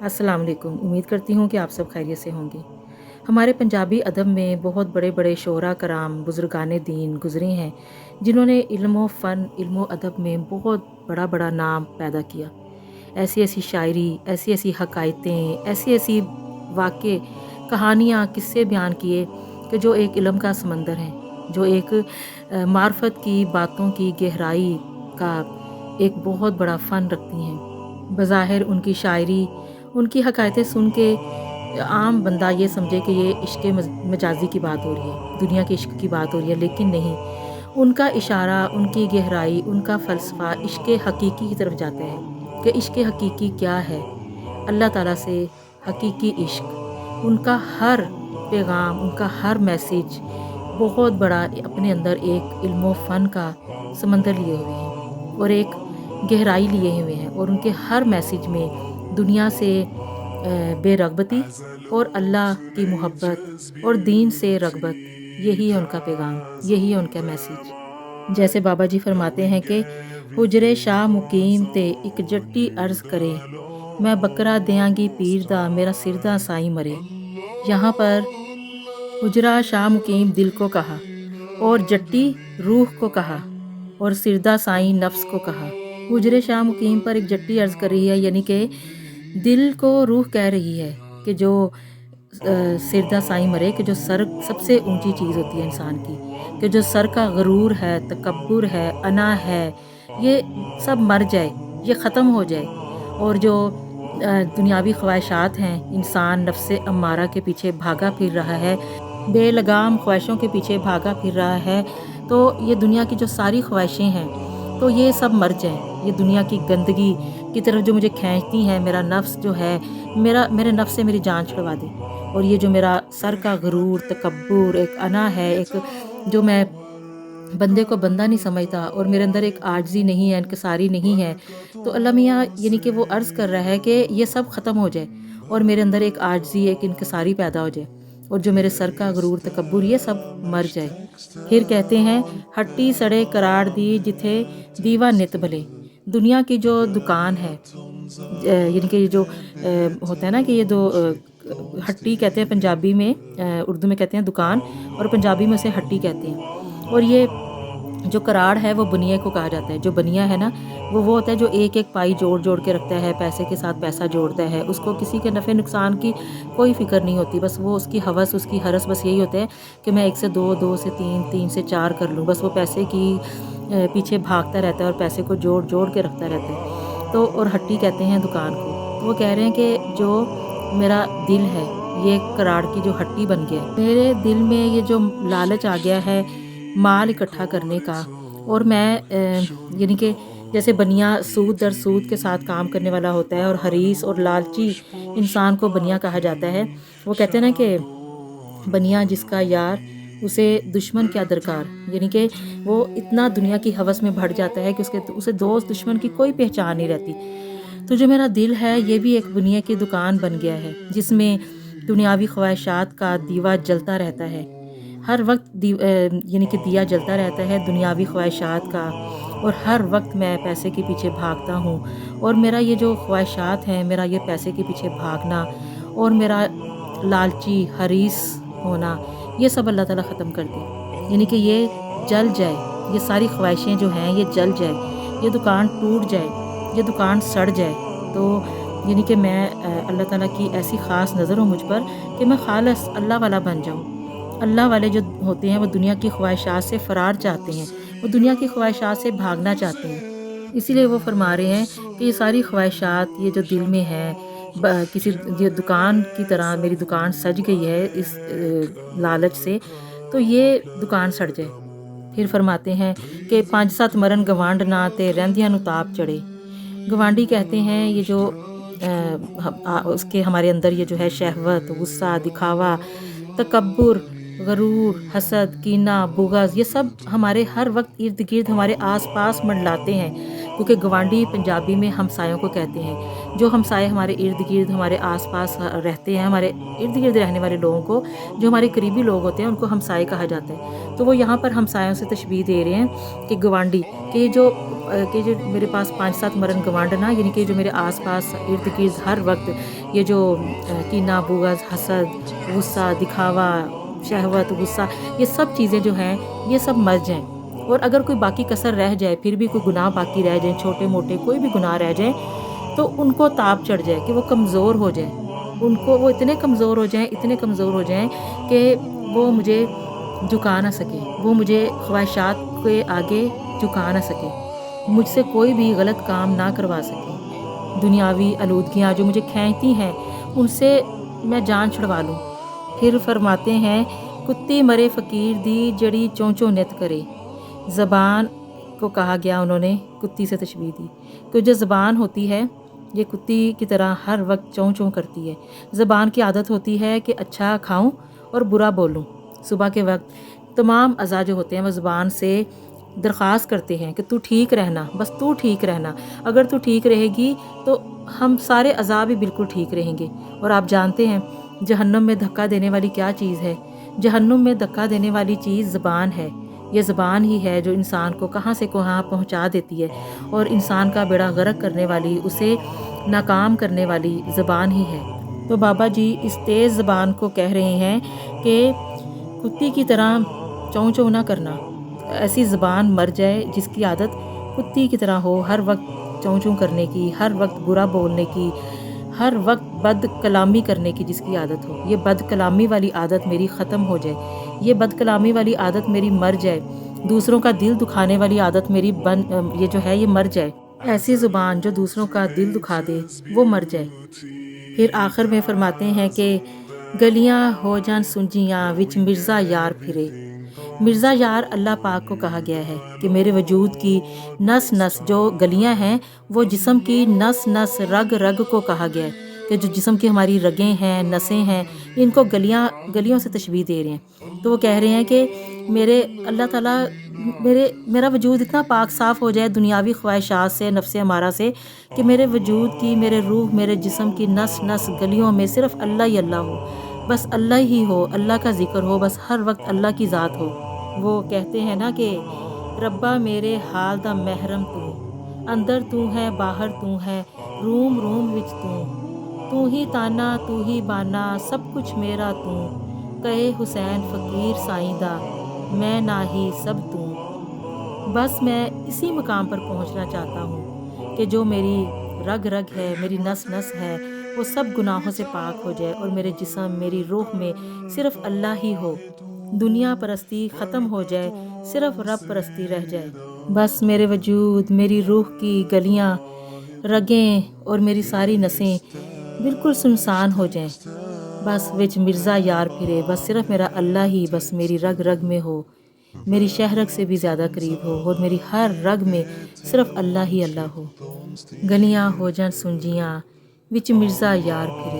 السلام علیکم، امید کرتی ہوں کہ آپ سب خیریت سے ہوں گے۔ ہمارے پنجابی ادب میں بہت بڑے بڑے شعراء کرام، بزرگان دین گزرے ہیں جنہوں نے علم و فن، علم و ادب میں بہت بڑا بڑا نام پیدا کیا۔ ایسی ایسی شاعری، ایسی ایسی حکایتیں، ایسی ایسی واقعے، کہانیاں، قصے بیان کیے کہ جو ایک علم کا سمندر ہیں، جو ایک معرفت کی باتوں کی گہرائی کا ایک بہت بڑا فن رکھتی ہیں۔ بظاہر ان کی شاعری، ان کی حکایتیں سن کے عام بندہ یہ سمجھے کہ یہ عشق مجازی کی بات ہو رہی ہے، دنیا کے عشق کی بات ہو رہی ہے، لیکن نہیں، ان کا اشارہ، ان کی گہرائی، ان کا فلسفہ عشق حقیقی کی طرف جاتا ہے کہ عشق حقیقی کیا ہے، اللہ تعالیٰ سے حقیقی عشق۔ ان کا ہر پیغام، ان کا ہر میسیج بہت بڑا اپنے اندر ایک علم و فن کا سمندر لیے ہوئے ہیں اور ایک گہرائی لیے ہوئے ہیں، اور ان کے ہر میسیج میں دنیا سے بے رغبتی اور اللہ کی محبت اور دین سے رغبت، یہی ہے ان کا پیغام، یہی ہے ان کا میسیج۔ جیسے بابا جی فرماتے ہیں کہ حجرے شاہ مقیم تے ایک جٹی عرض کرے، میں بکرا دیاں گی پیر دا میرا سردہ سائی مرے۔ یہاں پر حجرہ شاہ مقیم دل کو کہا، اور جٹی روح کو کہا، اور سردہ سائی نفس کو کہا۔ حجرے شاہ مقیم پر ایک جٹی عرض کر رہی ہے، یعنی کہ دل کو روح کہہ رہی ہے کہ جو سردہ سائی مرے، کہ جو سر سب سے اونچی چیز ہوتی ہے انسان کی، کہ جو سر کا غرور ہے، تکبر ہے، انا ہے، یہ سب مر جائے، یہ ختم ہو جائے، اور جو دنیاوی خواہشات ہیں، انسان نفس امارہ کے پیچھے بھاگا پھر رہا ہے، بے لگام خواہشوں کے پیچھے بھاگا پھر رہا ہے، تو یہ دنیا کی جو ساری خواہشیں ہیں تو یہ سب مر جائیں، یہ دنیا کی گندگی کی طرف جو مجھے کھینچتی ہیں، میرا نفس جو ہے، میرے نفس سے میری جان چھڑوا دے، اور یہ جو میرا سر کا غرور، تکبر، ایک انا ہے، ایک جو میں بندے کو بندہ نہیں سمجھتا، اور میرے اندر ایک عاجزی نہیں ہے، انکساری نہیں ہے، تو اللہ میاں یعنی کہ وہ عرض کر رہا ہے کہ یہ سب ختم ہو جائے اور میرے اندر ایک عاجزی، ایک انکساری پیدا ہو جائے، اور جو میرے سر کا غرور، تکبر، یہ سب مر جائے۔ پھر کہتے ہیں ہٹی سڑے قرار دی جتھے دیوا نت بھلے۔ دنیا کی جو دکان ہے، یعنی کہ یہ جو ہوتا ہے نا کہ یہ دو ہٹی کہتے ہیں پنجابی میں، اردو میں کہتے ہیں دکان، اور پنجابی میں اسے ہٹی کہتے ہیں، اور یہ جو کراڑ ہے وہ بنیے کو کہا جاتا ہے۔ جو بنیا ہے نا، وہ ہوتا ہے جو ایک ایک پائی جوڑ جوڑ کے رکھتا ہے، پیسے کے ساتھ پیسہ جوڑتا ہے، اس کو کسی کے نفع نقصان کی کوئی فکر نہیں ہوتی، بس وہ اس کی ہوس، اس کی ہرس بس یہی ہوتا ہے کہ میں 1 سے 2، 2 سے 3، 3 سے 4 کر لوں، بس وہ پیسے کی پیچھے بھاگتا رہتا ہے اور پیسے کو جوڑ جوڑ کے رکھتا رہتا ہے۔ تو اور ہٹی کہتے ہیں دکان کو، تو وہ کہہ رہے ہیں کہ جو میرا دل ہے یہ کراڑ کی جو ہٹی بن گیا ہے، میرے دل میں یہ جو لالچ آ گیا ہے مال اکٹھا کرنے کا، اور میں یعنی کہ جیسے بنیا سود در سود کے ساتھ کام کرنے والا ہوتا ہے، اور حریص اور لالچی انسان کو بنیا کہا جاتا ہے۔ وہ کہتے ہیں نا کہ بنیا جس کا یار اسے دشمن کیا درکار، یعنی کہ وہ اتنا دنیا کی ہوس میں بڑھ جاتا ہے کہ اسے دوست دشمن کی کوئی پہچان نہیں رہتی۔ تو جو میرا دل ہے یہ بھی ایک بنیا کی دکان بن گیا ہے، جس میں دنیاوی خواہشات کا دیوا جلتا رہتا ہے، ہر وقت یعنی کہ دیا جلتا رہتا ہے دنیاوی خواہشات کا، اور ہر وقت میں پیسے کے پیچھے بھاگتا ہوں، اور میرا یہ جو خواہشات ہیں، میرا یہ پیسے کے پیچھے بھاگنا اور میرا لالچی حریص ہونا، یہ سب اللہ تعالیٰ ختم کر دے، یعنی کہ یہ جل جائے، یہ ساری خواہشیں جو ہیں یہ جل جائے، یہ دکان ٹوٹ جائے، یہ دکان سڑ جائے، تو یعنی کہ میں اللہ تعالیٰ کی ایسی خاص نظر ہو مجھ پر کہ میں خالص اللہ والا بن جاؤں۔ اللہ والے جو ہوتے ہیں وہ دنیا کی خواہشات سے فرار چاہتے ہیں، وہ دنیا کی خواہشات سے بھاگنا چاہتے ہیں، اسی لیے وہ فرما رہے ہیں کہ یہ ساری خواہشات، یہ جو دل میں ہے، کسی یہ دکان کی طرح میری دکان سج گئی ہے اس لالچ سے، تو یہ دکان سڑ جائے۔ پھر فرماتے ہیں کہ 5-7 مرن گوانڈ نہ تے رہندیاں نو تاپ چڑھے۔ گوانڈی کہتے ہیں یہ جو اس کے ہمارے اندر یہ جو ہے شہوت، غصہ، دکھاوا، تکبر، غرور، حسد، کینہ، بغض، یہ سب ہمارے ہر وقت ارد گرد ہمارے آس پاس منڈلاتے ہیں، کیونکہ گوانڈی پنجابی میں ہمسایوں کو کہتے ہیں۔ جو ہمسائے ہمارے ارد گرد ہمارے آس پاس رہتے ہیں، ہمارے ارد گرد رہنے والے لوگوں کو، جو ہمارے قریبی لوگ ہوتے ہیں، ان کو ہمسائے کہا جاتا ہے۔ تو وہ یہاں پر ہمسایوں سے تشبیہ دے رہے ہیں کہ گوانڈی، کہ جو میرے پاس 5-7 مرن گوانڈ نا، یعنی کہ جو میرے آس پاس ارد گرد ہر وقت یہ جو کینہ، بغض، حسد، غصہ، دکھاوا، شہوت، غصہ، یہ سب چیزیں جو ہیں یہ سب مر جائیں، اور اگر کوئی باقی کسر رہ جائے، پھر بھی کوئی گناہ باقی رہ جائیں، چھوٹے موٹے کوئی بھی گناہ رہ جائیں، تو ان کو تاب چڑھ جائے کہ وہ کمزور ہو جائیں، ان کو وہ اتنے کمزور ہو جائیں، اتنے کمزور ہو جائیں کہ وہ مجھے جھکا نہ سکے، وہ مجھے خواہشات کے آگے جھکا نہ سکے، مجھ سے کوئی بھی غلط کام نہ کروا سکے، دنیاوی آلودگیاں جو مجھے کھینچتی ہیں ان سے میں جان چھڑوا لوں۔ پھر فرماتے ہیں، کتی مرے فقیر دی جڑی چوں چوں نت کرے۔ زبان کو کہا گیا، انہوں نے کتی سے تشبیہ دی کہ جو زبان ہوتی ہے یہ کتی کی طرح ہر وقت چوں چوں کرتی ہے۔ زبان کی عادت ہوتی ہے کہ اچھا کھاؤں اور برا بولوں۔ صبح کے وقت تمام اعضاء جو ہوتے ہیں وہ زبان سے درخواست کرتے ہیں کہ تو ٹھیک رہنا، بس تو ٹھیک رہنا، اگر تو ٹھیک رہے گی تو ہم سارے اعضاء بھی بالکل ٹھیک رہیں گے۔ اور آپ جانتے ہیں جہنم میں دھکا دینے والی کیا چیز ہے؟ جہنم میں دھکا دینے والی چیز زبان ہے۔ یہ زبان ہی ہے جو انسان کو کہاں سے کہاں پہنچا دیتی ہے، اور انسان کا بیڑا غرق کرنے والی، اسے ناکام کرنے والی زبان ہی ہے۔ تو بابا جی اس تیز زبان کو کہہ رہے ہیں کہ کتی کی طرح چوں چوں نہ کرنا، ایسی زبان مر جائے جس کی عادت کتی کی طرح ہو، ہر وقت چوں چوں کرنے کی، ہر وقت برا بولنے کی، ہر وقت بد کلامی کرنے کی جس کی عادت ہو۔ یہ بد کلامی والی عادت میری ختم ہو جائے، یہ بد کلامی والی عادت میری مر جائے، دوسروں کا دل دکھانے والی عادت میری یہ جو ہے یہ مر جائے، ایسی زبان جو دوسروں کا دل دکھا دے وہ مر جائے۔ پھر آخر میں فرماتے ہیں کہ گلیاں ہو جان سنجیاں وچ مرزا یار پھرے۔ مرزا یار اللہ پاک کو کہا گیا ہے کہ میرے وجود کی نس نس جو گلیاں ہیں وہ جسم کی نس نس، رگ رگ کو کہا گیا ہے کہ جو جسم کی ہماری رگیں ہیں، نسیں ہیں، ان کو گلیوں سے تشبیہ دے رہے ہیں۔ تو وہ کہہ رہے ہیں کہ میرے اللہ تعالیٰ میرا وجود اتنا پاک صاف ہو جائے دنیاوی خواہشات سے، نفس امارہ سے، کہ میرے وجود کی، میرے روح، میرے جسم کی نس نس گلیوں میں صرف اللہ ہی اللہ ہو، بس اللہ ہی ہو، اللہ کا ذکر ہو، بس ہر وقت اللہ کی ذات ہو۔ وہ کہتے ہیں نا کہ ربا میرے حال دا محرم تو، اندر تو ہے باہر تو ہے، روم روم وچ تو ہی تانا تو ہی بانا، سب کچھ میرا تو، کہے حسین فقیر سائیں دا، میں نہ ہی سب تو۔ بس میں اسی مقام پر پہنچنا چاہتا ہوں کہ جو میری رگ رگ ہے، میری نس نس ہے، وہ سب گناہوں سے پاک ہو جائے، اور میرے جسم، میری روح میں صرف اللہ ہی ہو، دنیا پرستی ختم ہو جائے، صرف رب پرستی رہ جائے۔ بس میرے وجود، میری روح کی گلیاں، رگیں اور میری ساری نسیں بالکل سنسان ہو جائیں، بس وچ مرزا یار پھرے، بس صرف میرا اللہ ہی بس میری رگ رگ میں ہو، میری شہرگ سے بھی زیادہ قریب ہو، اور میری ہر رگ میں صرف اللہ ہی اللہ ہو۔ گلیاں ہو جان سنجیاں وچ مرزا یار پھرے۔